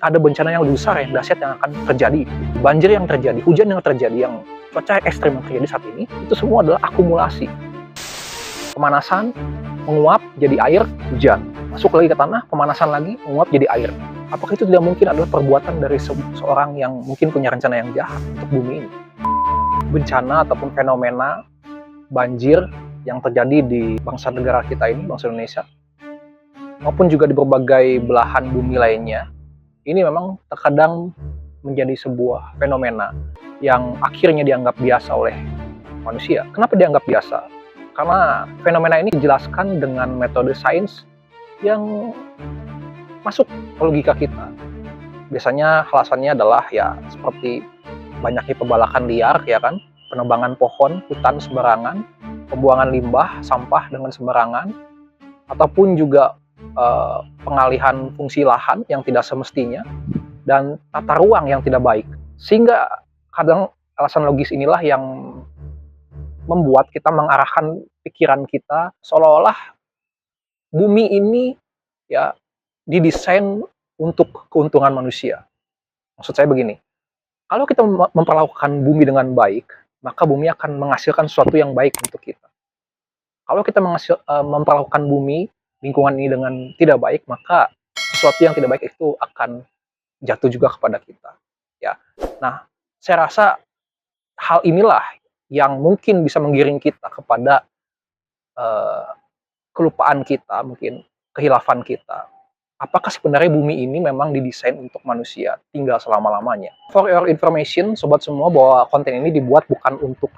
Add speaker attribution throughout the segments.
Speaker 1: Ada bencana yang lebih besar, yang dahsyat yang akan terjadi. Banjir yang terjadi, hujan yang terjadi, yang cuaca ekstrem yang terjadi saat ini, itu semua adalah akumulasi. Pemanasan, menguap jadi air, hujan. Masuk lagi ke tanah, pemanasan lagi, menguap jadi air. Apakah itu tidak mungkin adalah perbuatan dari seorang yang mungkin punya rencana yang jahat untuk bumi ini? Bencana ataupun fenomena banjir yang terjadi di bangsa negara kita ini, bangsa Indonesia, maupun juga di berbagai belahan bumi lainnya, ini memang terkadang menjadi sebuah fenomena yang akhirnya dianggap biasa oleh manusia. Kenapa dianggap biasa? Karena fenomena ini dijelaskan dengan metode sains yang masuk ke logika kita. Biasanya alasannya adalah ya seperti banyaknya pembalakan liar, ya kan, penebangan pohon, hutan sembarangan, pembuangan limbah, sampah dengan sembarangan, ataupun juga pengalihan fungsi lahan yang tidak semestinya, dan tata ruang yang tidak baik. Sehingga kadang alasan logis inilah yang membuat kita mengarahkan pikiran kita seolah-olah bumi ini ya didesain untuk keuntungan manusia. Maksud saya begini, kalau kita memperlakukan bumi dengan baik, maka bumi akan menghasilkan sesuatu yang baik untuk kita. Kalau kita memperlakukan bumi, lingkungan ini dengan tidak baik, maka sesuatu yang tidak baik itu akan jatuh juga kepada kita. Ya, nah, saya rasa hal inilah yang mungkin bisa menggiring kita kepada uh, kelupaan kita, mungkin kehilafan kita. Apakah sebenarnya bumi ini memang didesain untuk manusia tinggal selama-lamanya? For your information, sobat semua, bahwa konten ini dibuat bukan untuk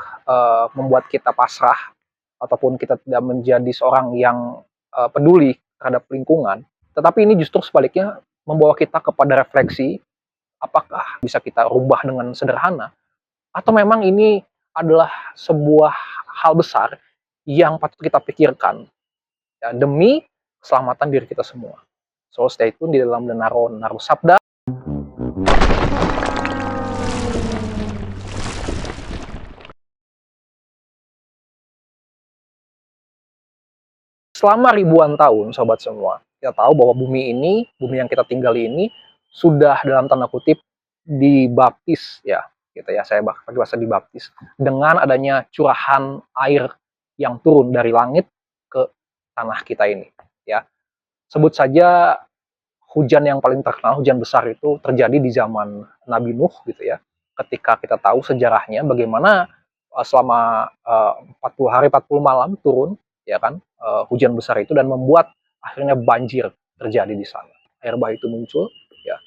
Speaker 1: membuat kita pasrah ataupun kita tidak menjadi seorang yang peduli terhadap lingkungan, tetapi ini justru sebaliknya membawa kita kepada refleksi, apakah bisa kita rubah dengan sederhana, atau memang ini adalah sebuah hal besar yang patut kita pikirkan ya, demi keselamatan diri kita semua. So stay tune di dalam Denaro Naru Sabda. Selama ribuan tahun, sobat semua, kita tahu bahwa bumi ini, bumi yang kita tinggali ini, sudah dalam tanda kutip dibaptis ya, gitu ya, saya pakai bahasa dibaptis, dengan adanya curahan air yang turun dari langit ke tanah kita ini, ya. Sebut saja hujan yang paling terkenal, hujan besar itu terjadi di zaman Nabi Nuh, gitu ya. Ketika kita tahu sejarahnya bagaimana selama 40 hari 40 malam turun, ya kan, hujan besar itu, dan membuat akhirnya banjir terjadi di sana. Air bah itu muncul ya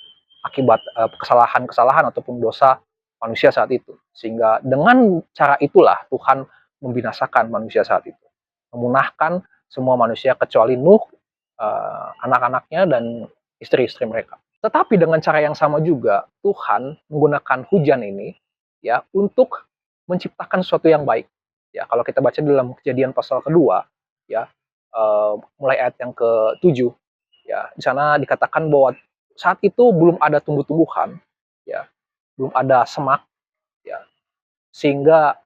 Speaker 1: akibat kesalahan-kesalahan ataupun dosa manusia saat itu. Sehingga dengan cara itulah Tuhan membinasakan manusia saat itu. Memunahkan semua manusia kecuali Nuh, anak-anaknya dan istri-istri mereka. Tetapi dengan cara yang sama juga Tuhan menggunakan hujan ini ya untuk menciptakan sesuatu yang baik. Ya, kalau kita baca dalam Kejadian pasal kedua ya, mulai ayat yang ke-7 ya, di sana dikatakan bahwa saat itu belum ada tumbuh-tumbuhan ya, belum ada semak ya, sehingga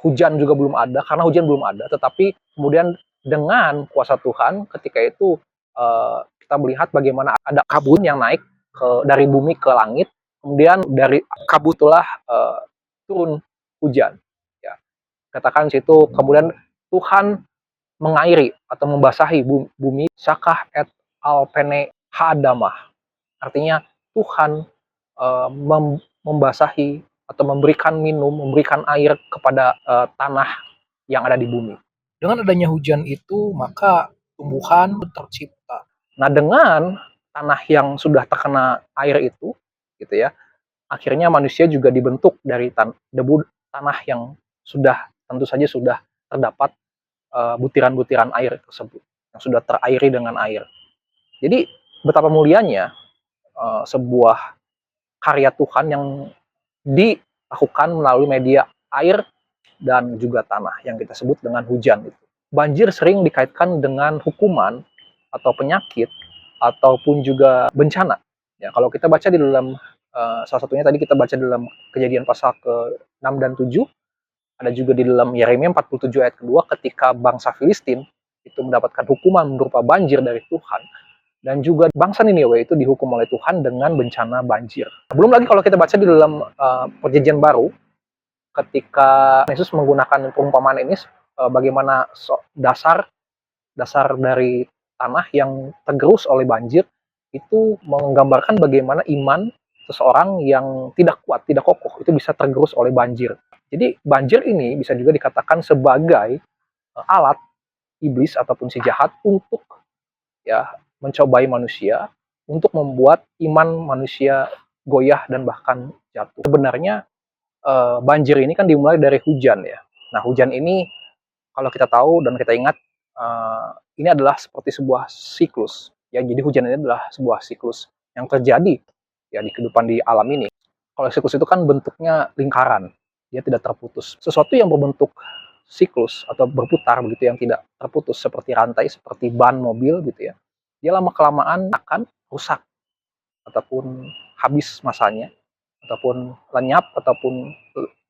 Speaker 1: hujan juga belum ada, karena hujan belum ada, tetapi kemudian dengan kuasa Tuhan ketika itu kita melihat bagaimana ada kabut yang naik dari bumi ke langit, kemudian dari kabut itulah turun hujan. Ya. Katakan situ kemudian Tuhan mengairi atau membasahi bumi sakah et alpene hadamah. Artinya Tuhan membasahi atau memberikan minum, memberikan air kepada tanah yang ada di bumi. Dengan adanya hujan itu, maka tumbuhan tercipta. Nah, dengan tanah yang sudah terkena air itu, gitu ya, akhirnya manusia juga dibentuk dari debu tanah yang sudah tentu saja sudah terdapat butiran-butiran air tersebut, yang sudah terairi dengan air. Jadi betapa mulianya sebuah karya Tuhan yang dilakukan melalui media air dan juga tanah yang kita sebut dengan hujan itu. Banjir sering dikaitkan dengan hukuman atau penyakit ataupun juga bencana. Ya, kalau kita baca di dalam salah satunya tadi kita baca dalam Kejadian pasal ke-6 dan 7, ada juga di dalam Yeremia 47 ayat kedua, ketika bangsa Filistin itu mendapatkan hukuman berupa banjir dari Tuhan. dan juga bangsa Niniwe itu dihukum oleh Tuhan dengan bencana banjir. Belum lagi kalau kita baca di dalam Perjanjian Baru, ketika Yesus menggunakan perumpamaan ini, bagaimana dasar dari tanah yang tergerus oleh banjir itu menggambarkan bagaimana iman seseorang yang tidak kuat, tidak kokoh itu bisa tergerus oleh banjir. Jadi banjir ini bisa juga dikatakan sebagai alat iblis ataupun si jahat untuk ya mencobai manusia, untuk membuat iman manusia goyah dan bahkan jatuh. Sebenarnya banjir ini kan dimulai dari hujan ya. Nah, hujan ini kalau kita tahu dan kita ingat, ini adalah seperti sebuah siklus. Ya, jadi hujan ini adalah sebuah siklus yang terjadi ya di kehidupan di alam ini. Kalau siklus itu kan bentuknya lingkaran, dia tidak terputus. Sesuatu yang berbentuk siklus atau berputar begitu yang tidak terputus seperti rantai, seperti ban mobil gitu ya. Dia lama kelamaan akan rusak ataupun habis masanya, ataupun lenyap ataupun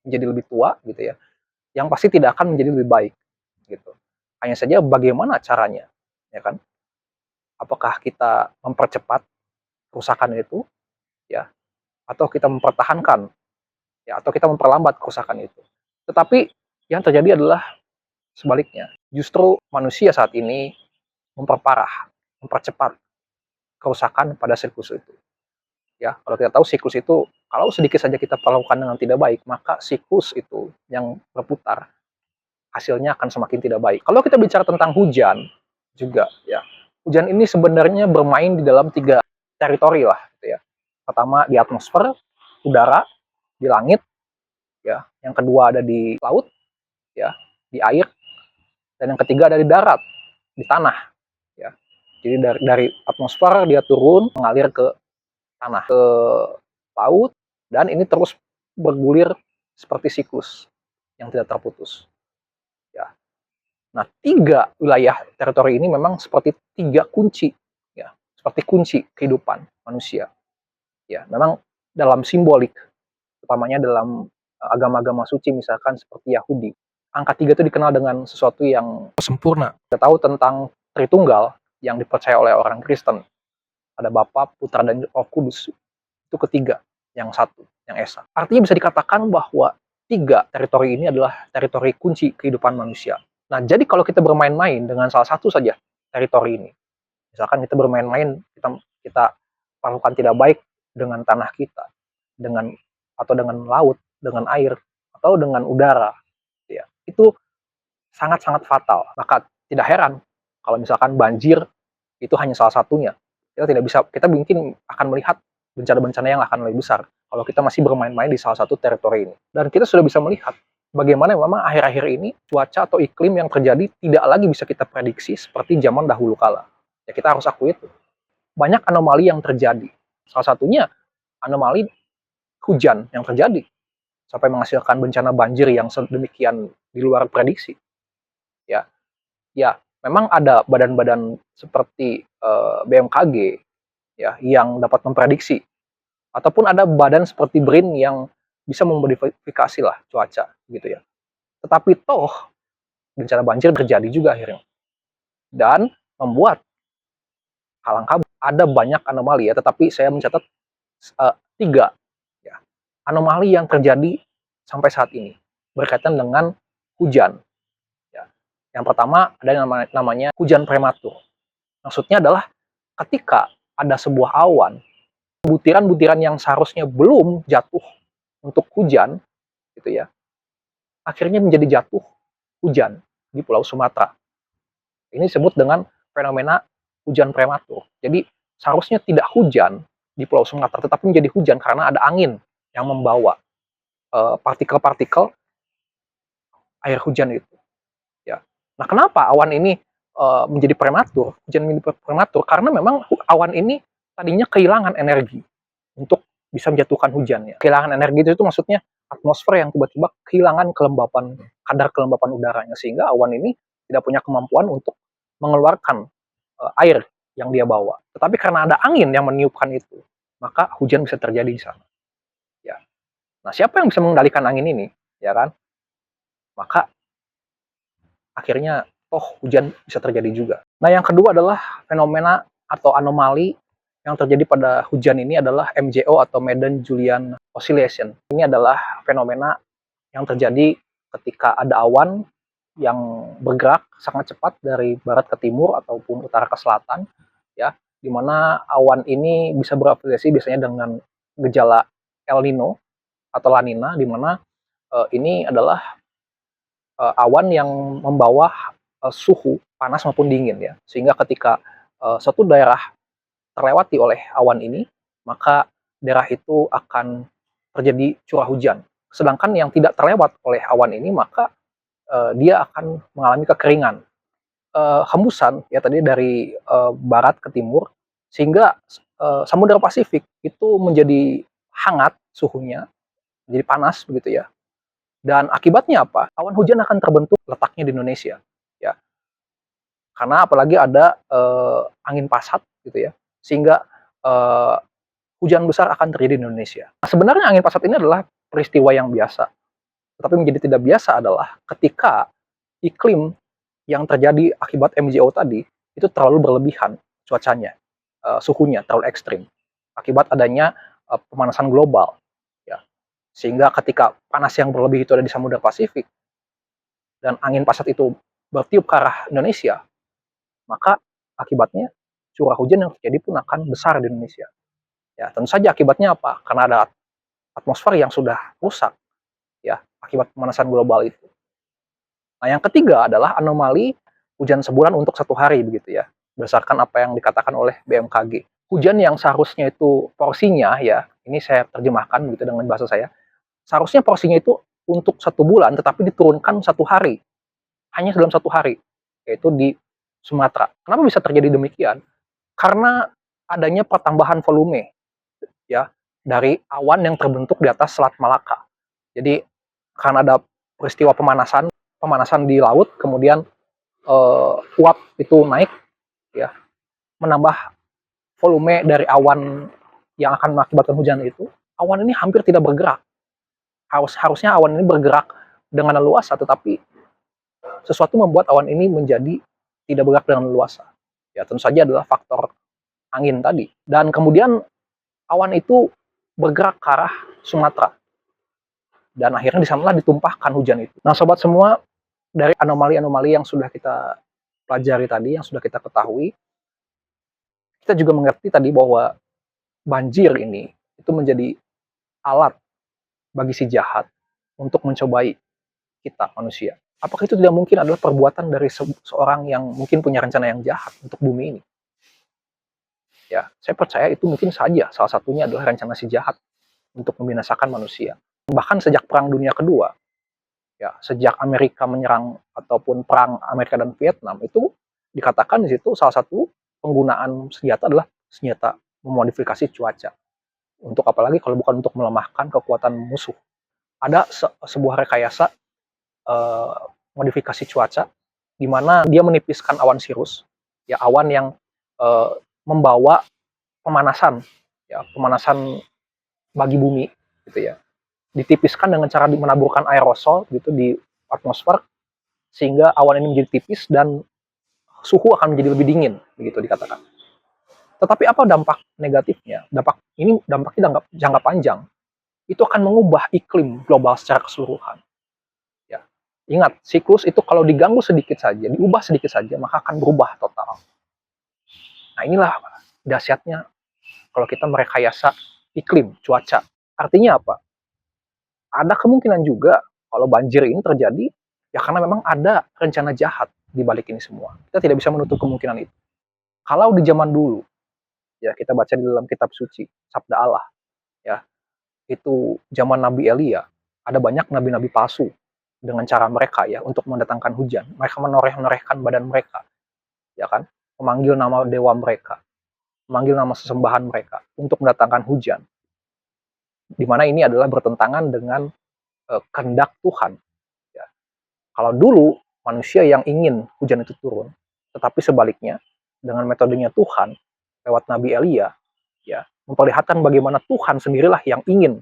Speaker 1: menjadi lebih tua gitu ya. Yang pasti tidak akan menjadi lebih baik gitu. Hanya saja bagaimana caranya, ya kan? Apakah kita mempercepat kerusakan itu, ya, atau kita mempertahankan, ya, atau kita memperlambat kerusakan itu. Tetapi yang terjadi adalah sebaliknya. Justru manusia saat ini memperparah, mempercepat kerusakan pada siklus itu. Ya, kalau kita tahu siklus itu, kalau sedikit saja kita perlakukan dengan tidak baik, maka siklus itu yang berputar hasilnya akan semakin tidak baik. Kalau kita bicara tentang hujan juga ya, hujan ini sebenarnya bermain di dalam 3 teritori lah gitu ya. Pertama di atmosfer, udara, di langit ya. Yang kedua ada di laut ya, di air, dan yang ketiga ada di darat, di tanah ya. Jadi dari atmosfer dia turun mengalir ke tanah, ke laut, dan ini terus bergulir seperti siklus yang tidak terputus ya. Nah, 3 wilayah teritori ini memang seperti 3 kunci, ya, seperti kunci kehidupan manusia. Ya, memang dalam simbolik, utamanya dalam agama-agama suci, misalkan seperti Yahudi, angka 3 itu dikenal dengan sesuatu yang sempurna. Kita tahu tentang Tritunggal yang dipercaya oleh orang Kristen, ada Bapa, Putra, dan Roh Kudus. Itu ketiga, yang satu, yang esa. Artinya bisa dikatakan bahwa 3 teritori ini adalah teritori kunci kehidupan manusia. Nah, jadi kalau kita bermain-main dengan salah satu saja teritori ini, misalkan kita bermain-main, kita perlakukan tidak baik dengan tanah kita, dengan atau dengan laut, dengan air, atau dengan udara, ya, itu sangat-sangat fatal. Maka tidak heran kalau misalkan banjir itu hanya salah satunya. Kita mungkin akan melihat bencana-bencana yang akan lebih besar kalau kita masih bermain-main di salah satu teritori ini. Dan kita sudah bisa melihat bagaimana memang akhir-akhir ini cuaca atau iklim yang terjadi tidak lagi bisa kita prediksi seperti zaman dahulu kala. Ya, kita harus akui itu. Banyak anomali yang terjadi. Salah satunya anomali hujan yang terjadi sampai menghasilkan bencana banjir yang sedemikian di luar prediksi. Ya, ya, memang ada badan-badan seperti BMKG ya yang dapat memprediksi, ataupun ada badan seperti BRIN yang bisa memodifikasi lah cuaca gitu ya. Tetapi toh bencana banjir terjadi juga akhirnya, dan membuat kalang kabut. Ada banyak anomali ya, tetapi saya mencatat 3 ya, anomali yang terjadi sampai saat ini berkaitan dengan hujan. Ya. Yang pertama ada namanya hujan prematur. Maksudnya adalah ketika ada sebuah awan, butiran-butiran yang seharusnya belum jatuh untuk hujan, gitu ya, akhirnya menjadi jatuh hujan di Pulau Sumatera. Ini disebut dengan fenomena hujan prematur. Jadi seharusnya tidak hujan di Pulau Sumatera, tetapi menjadi hujan karena ada angin yang membawa partikel-partikel air hujan itu. Ya. Nah, kenapa awan ini menjadi prematur? Hujan menjadi prematur karena memang awan ini tadinya kehilangan energi untuk bisa menjatuhkan hujannya. Kehilangan energi itu maksudnya atmosfer yang tiba-tiba kehilangan kadar kelembapan udaranya, sehingga awan ini tidak punya kemampuan untuk mengeluarkan air yang dia bawa. Tetapi karena ada angin yang meniupkan itu, maka hujan bisa terjadi di sana. Ya. Nah, siapa yang bisa mengendalikan angin ini? Ya kan? Maka akhirnya hujan bisa terjadi juga. Nah, yang kedua adalah fenomena atau anomali yang terjadi pada hujan ini adalah MJO atau Madden-Julian Oscillation. Ini adalah fenomena yang terjadi ketika ada awan yang bergerak sangat cepat dari barat ke timur ataupun utara ke selatan, ya, di mana awan ini bisa berafiliasi biasanya dengan gejala El Nino atau La Nina, di mana ini adalah awan yang membawa suhu panas maupun dingin, ya, sehingga ketika suatu daerah terlewati oleh awan ini, maka daerah itu akan terjadi curah hujan. Sedangkan yang tidak terlewat oleh awan ini, maka dia akan mengalami kekeringan. Hembusan ya tadi dari barat ke timur, sehingga Samudra Pasifik itu menjadi hangat suhunya, menjadi panas begitu ya. Dan akibatnya apa? Awan hujan akan terbentuk letaknya di Indonesia, ya. Karena apalagi ada angin pasat gitu ya, sehingga eh, hujan besar akan terjadi di Indonesia. Nah, sebenarnya angin pasat ini adalah peristiwa yang biasa, tetapi menjadi tidak biasa adalah ketika iklim yang terjadi akibat MJO tadi itu terlalu berlebihan cuacanya, suhunya terlalu ekstrim akibat adanya pemanasan global, ya. Sehingga ketika panas yang berlebih itu ada di Samudra Pasifik dan angin pasat itu bertiup ke arah Indonesia, maka akibatnya curah hujan yang terjadi pun akan besar di Indonesia. Ya, tentu saja akibatnya apa? Karena ada atmosfer yang sudah rusak, ya, akibat pemanasan global itu. Nah, yang ketiga adalah anomali hujan sebulan untuk satu hari begitu ya, berdasarkan apa yang dikatakan oleh BMKG. Hujan yang seharusnya itu porsinya ya, ini saya terjemahkan gitu dengan bahasa saya, seharusnya porsinya itu untuk satu bulan, tetapi diturunkan satu hari, hanya dalam satu hari, yaitu di Sumatera. Kenapa bisa terjadi demikian? Karena adanya pertambahan volume ya dari awan yang terbentuk di atas Selat Malaka. Jadi karena ada peristiwa pemanasan di laut, kemudian uap itu naik, ya, menambah volume dari awan yang akan mengakibatkan hujan itu. Awan ini hampir tidak bergerak. Harusnya awan ini bergerak dengan leluasa, tetapi sesuatu membuat awan ini menjadi tidak bergerak dengan leluasa. Ya, tentu saja adalah faktor angin tadi. Dan kemudian awan itu bergerak ke arah Sumatera. Dan akhirnya di sanalah ditumpahkan hujan itu. Nah, sobat semua, dari anomali-anomali yang sudah kita pelajari tadi, yang sudah kita ketahui, kita juga mengerti tadi bahwa banjir ini itu menjadi alat bagi si jahat untuk mencobai kita manusia. Apakah itu tidak mungkin adalah perbuatan dari seorang yang mungkin punya rencana yang jahat untuk bumi ini? Ya, saya percaya itu mungkin saja salah satunya adalah rencana si jahat untuk membinasakan manusia. Bahkan sejak Perang Dunia Kedua, ya, sejak Amerika menyerang ataupun perang Amerika dan Vietnam, itu dikatakan di situ salah satu penggunaan senjata adalah senjata memodifikasi cuaca. Untuk apalagi kalau bukan untuk melemahkan kekuatan musuh. Ada sebuah rekayasa modifikasi cuaca di mana dia menipiskan awan sirus, ya, awan yang membawa pemanasan, ya, pemanasan bagi bumi gitu ya. Ditipiskan dengan cara menaburkan aerosol gitu di atmosfer, sehingga awan ini menjadi tipis dan suhu akan menjadi lebih dingin begitu dikatakan. Tetapi apa dampak negatifnya? Dampaknya jangka panjang. Itu akan mengubah iklim global secara keseluruhan. Ya. Ingat, siklus itu kalau diganggu sedikit saja, diubah sedikit saja, maka akan berubah total. Nah, inilah dahsyatnya kalau kita merekayasa iklim, cuaca. Artinya apa? Ada kemungkinan juga kalau banjir ini terjadi, ya karena memang ada rencana jahat di balik ini semua. Kita tidak bisa menutup kemungkinan itu. Kalau di zaman dulu, ya kita baca di dalam kitab suci, Sabda Allah, ya, itu zaman Nabi Elia, ada banyak nabi-nabi palsu dengan cara mereka ya untuk mendatangkan hujan. Mereka menoreh-norehkan badan mereka, ya kan, memanggil nama dewa mereka, memanggil nama sesembahan mereka untuk mendatangkan hujan. Di mana ini adalah bertentangan dengan kehendak Tuhan. Ya. Kalau dulu manusia yang ingin hujan itu turun, tetapi sebaliknya dengan metodenya Tuhan lewat Nabi Elia, ya, memperlihatkan bagaimana Tuhan sendirilah yang ingin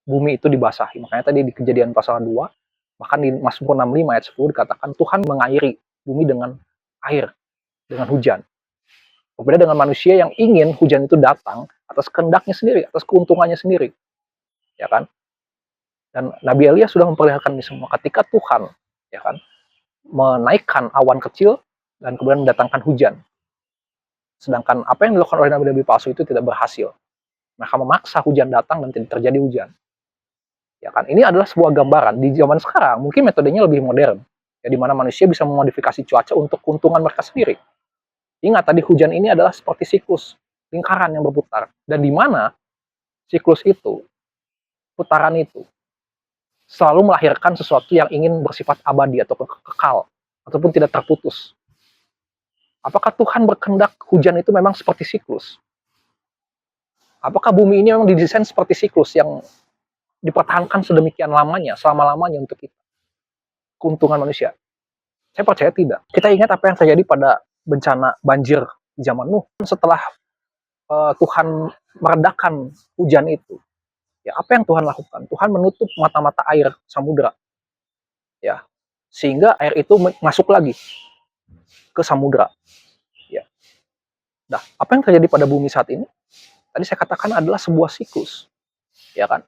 Speaker 1: bumi itu dibasahi. Makanya tadi di Kejadian pasal 2, bahkan di Mazmur 65 ayat 10 dikatakan Tuhan mengairi bumi dengan air, dengan hujan. Berbeda dengan manusia yang ingin hujan itu datang atas kehendaknya sendiri, atas keuntungannya sendiri, ya kan? Dan Nabi Elia sudah memperlihatkan ini semua. Ketika Tuhan, ya kan, menaikkan awan kecil dan kemudian mendatangkan hujan. Sedangkan apa yang dilakukan oleh nabi-nabi palsu itu tidak berhasil. Mereka memaksa hujan datang dan tidak terjadi hujan. Ya kan? Ini adalah sebuah gambaran di zaman sekarang. Mungkin metodenya lebih modern, ya, di mana manusia bisa memodifikasi cuaca untuk keuntungan mereka sendiri. Ingat tadi hujan ini adalah seperti siklus, lingkaran yang berputar. Dan di mana siklus itu, putaran itu, selalu melahirkan sesuatu yang ingin bersifat abadi atau kekal, ataupun tidak terputus. Apakah Tuhan berkehendak hujan itu memang seperti siklus? Apakah bumi ini memang didesain seperti siklus yang dipertahankan sedemikian lamanya, selama-lamanya untuk kita? Keuntungan manusia? Saya percaya tidak. Kita ingat apa yang terjadi pada bencana banjir di zaman Nuh. Setelah Tuhan meredakan hujan itu, ya apa yang Tuhan lakukan? Tuhan menutup mata-mata air samudera, ya, sehingga air itu masuk lagi ke samudera. Ya. Nah, apa yang terjadi pada bumi saat ini? Tadi saya katakan adalah sebuah siklus, ya kan?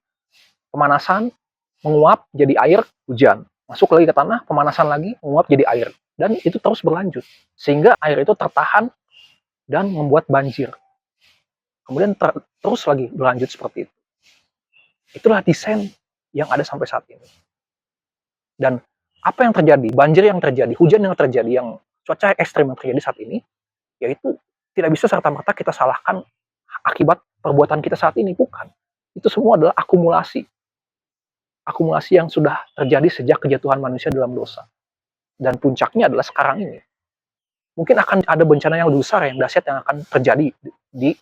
Speaker 1: Pemanasan menguap jadi air, hujan. Masuk lagi ke tanah, pemanasan lagi, menguap jadi air. Dan itu terus berlanjut. Sehingga air itu tertahan dan membuat banjir. Kemudian terus lagi berlanjut seperti itu. Itulah desain yang ada sampai saat ini. Dan apa yang terjadi, banjir yang terjadi, hujan yang terjadi, yang cuaca ekstrim yang terjadi saat ini, yaitu tidak bisa serta-merta kita salahkan akibat perbuatan kita saat ini. Bukan. Itu semua adalah akumulasi. Akumulasi yang sudah terjadi sejak kejatuhan manusia dalam dosa. Dan puncaknya adalah sekarang ini. Mungkin akan ada bencana yang lebih besar, yang dahsyat yang akan terjadi di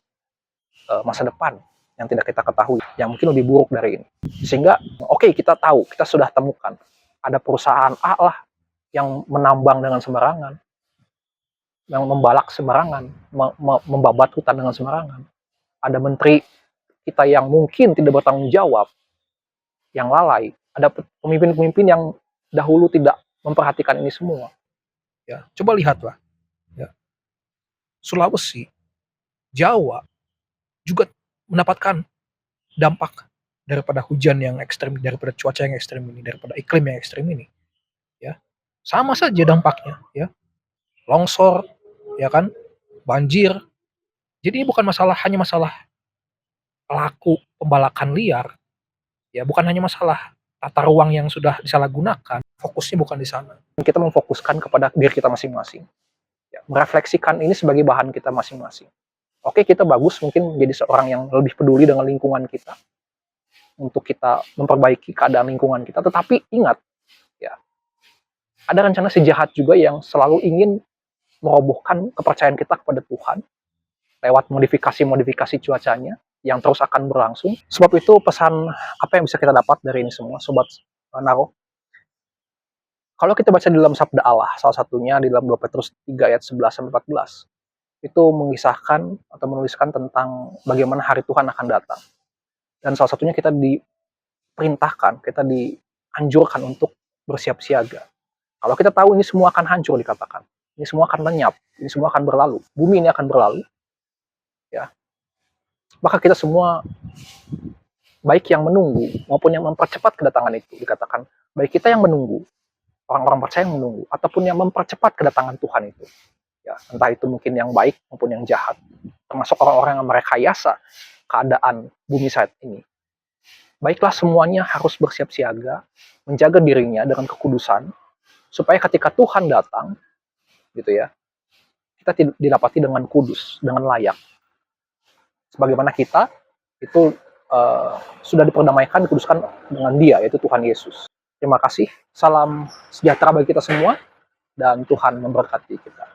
Speaker 1: masa depan yang tidak kita ketahui, yang mungkin lebih buruk dari ini. Sehingga, oke, kita tahu, kita sudah temukan ada perusahaan A lah yang menambang dengan sembarangan, yang membalak sembarangan, membabat hutan dengan sembarangan. Ada menteri kita yang mungkin tidak bertanggung jawab, yang lalai. Ada pemimpin-pemimpin yang dahulu tidak memperhatikan ini semua. Ya, coba lihatlah. Ya. Sulawesi, Jawa juga mendapatkan dampak daripada hujan yang ekstrem, daripada cuaca yang ekstrem ini, daripada iklim yang ekstrem ini. Ya, sama saja dampaknya. Ya, longsor, ya kan, banjir. Jadi ini bukan hanya masalah pelaku pembalakan liar. Ya, bukan hanya masalah tata ruang yang sudah disalahgunakan. Fokusnya bukan di sana. Kita memfokuskan kepada diri kita masing-masing. Ya, merefleksikan ini sebagai bahan kita masing-masing. Oke, kita bagus mungkin menjadi seorang yang lebih peduli dengan lingkungan kita, untuk kita memperbaiki keadaan lingkungan kita. Tetapi ingat, ya, ada rencana si jahat juga yang selalu ingin merobohkan kepercayaan kita kepada Tuhan lewat modifikasi-modifikasi cuacanya yang terus akan berlangsung. Sebab itu pesan apa yang bisa kita dapat dari ini semua, Sobat Naro? Kalau kita baca di dalam sabda Allah, salah satunya di dalam 2 Petrus 3 ayat 11-14, itu mengisahkan atau menuliskan tentang bagaimana hari Tuhan akan datang. Dan salah satunya kita diperintahkan, kita dianjurkan untuk bersiap siaga. Kalau kita tahu ini semua akan hancur, dikatakan, ini semua akan lenyap, ini semua akan berlalu, bumi ini akan berlalu, ya, maka kita semua, baik yang menunggu maupun yang mempercepat kedatangan itu, dikatakan, baik kita yang menunggu, orang-orang percaya yang menunggu, ataupun yang mempercepat kedatangan Tuhan itu, ya, entah itu mungkin yang baik maupun yang jahat, termasuk orang-orang yang merekayasa keadaan bumi saat ini. Baiklah, semuanya harus bersiap siaga, menjaga dirinya dengan kekudusan, supaya ketika Tuhan datang, gitu ya, kita didapati dengan kudus, dengan layak. Sebagaimana kita itu sudah diperdamaikan, dikuduskan dengan Dia, yaitu Tuhan Yesus. Terima kasih, salam sejahtera bagi kita semua, dan Tuhan memberkati kita.